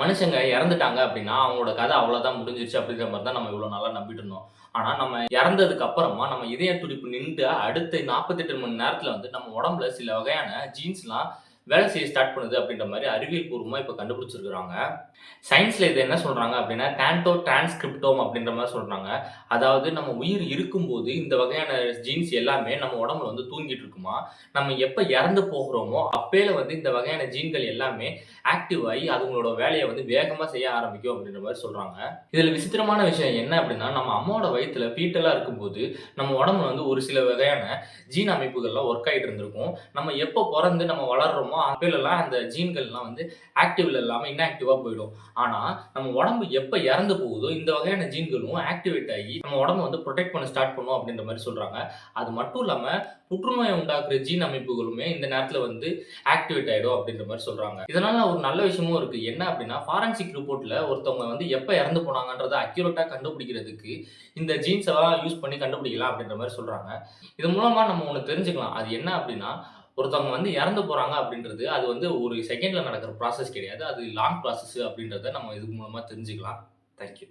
மனுஷங்க இறந்துட்டாங்க அப்படின்னா, அவங்களோட கதை அவ்வளோதான் முடிஞ்சிருச்சு அப்படிங்கிற மாரி தான் நம்ம இவ்வளோ நாளா நம்பிட்டு இருந்தோம். ஆனா, நம்ம இறந்ததுக்கு அப்புறமா நம்ம இதய துடிப்பு நின்டு அடுத்த 48 மணி நேரத்தில வந்து நம்ம உடம்புல சில வகையான ஜீன்ஸ்லாம் வேலை செய்ய ஸ்டார்ட் பண்ணுது அப்படின்ற மாரி அறிவியல் பூர்வமா இப்ப கண்டுபிடிச்சிருக்காங்க. சயின்ஸ்ல இது என்ன சொல்றாங்க அப்படின்னா, டான்டோ டிரான்ஸ்கிரிப்டோம் அப்படின்ற மாரி சொல்றாங்க. அதாவது நம்ம உயிர் இருக்கும்போது இந்த வகையான ஜீன்ஸ் எல்லாமே நம்ம உடம்புல வந்து தூங்கிட்டு இருக்குமாம். நம்ம எப்ப இறந்து போகிறோமோ, அப்பேல வந்து இந்த வகையான ஜீன்கள் எல்லாமே ஆக்டிவ் ஆயி அதுங்களோட வேலைய வந்து வேகமா செய்ய ஆரம்பிக்கும் அப்படின்ற மாரி சொல்றாங்க. இதுல விசித்திரமான விஷயம் என்ன அப்படின்னா, நம்ம அம்மாவோட வயித்துல ஃபீட்டலா இருக்கும்போது, நம்ம உடம்புல வந்து ஒரு சில வகையான ஜீன் அமைப்புகள்லாம் ஒர்க் ஆயிட்டு இருந்திருக்கும். நம்ம எப்போ பொறந்து நம்ம வளர்றோமோ, அப்பேலலாம் அந்த ஜீன்கள்லாம் வந்து ஆக்டிவ்ல இல்லாம இன்ஆக்டிவா போயிடும். ஆனா, நம்ம உடம்பு எப்ப இறந்து போகுதோ, இந்த வகையான ஜீன்களும் ஆக்டிவேட் ஆகி, நம்ம உடம்ப வந்து புரொடெக்ட் பண்ண ஸ்டார்ட் பண்ணும் அப்படின்ற மாரி சொல்றாங்க. அது மட்டும் இல்லாம, புற்றுநோய உண்டாக்குற ஜீன் அமைப்புகளுமே இந்த நேரத்துல வந்து ஆக்டிவேட் ஆயிடும் அப்படின்ற மாரி சொல்றாங்க. இதனால ஒரு நல்ல விஷயமும் இருக்கு. என்ன அப்படின்னா, ஃபாரன்சிக் ரிப்போர்ட்ல ஒருத்தவங்க வந்து எப்ப இறந்து போனாங்கன்றத அக்யூரேட்டா கண்டுபிடிக்கிறதுக்கு, இந்த ஜீன்ஸ் எல்லாம் யூஸ் பண்ணி கண்டுபிடிக்கலாம் அப்படின்ற மாரி சொல்றாங்க. இது மூலமா நம்ம ஒண்ணு தெரிஞ்சுக்கலாம். அது என்ன அப்படின்னா, ஒருத்தவங்க வந்து இறந்து போறாங்க அப்படின்றது, அது வந்து ஒரு செகண்ட்ல நடக்கிற ப்ராசஸ் கிடையாது. அது லாங் ப்ராசஸ் அப்படின்றத நம்ம இது மூலமா தெரிஞ்சுக்கலாம். Thank you.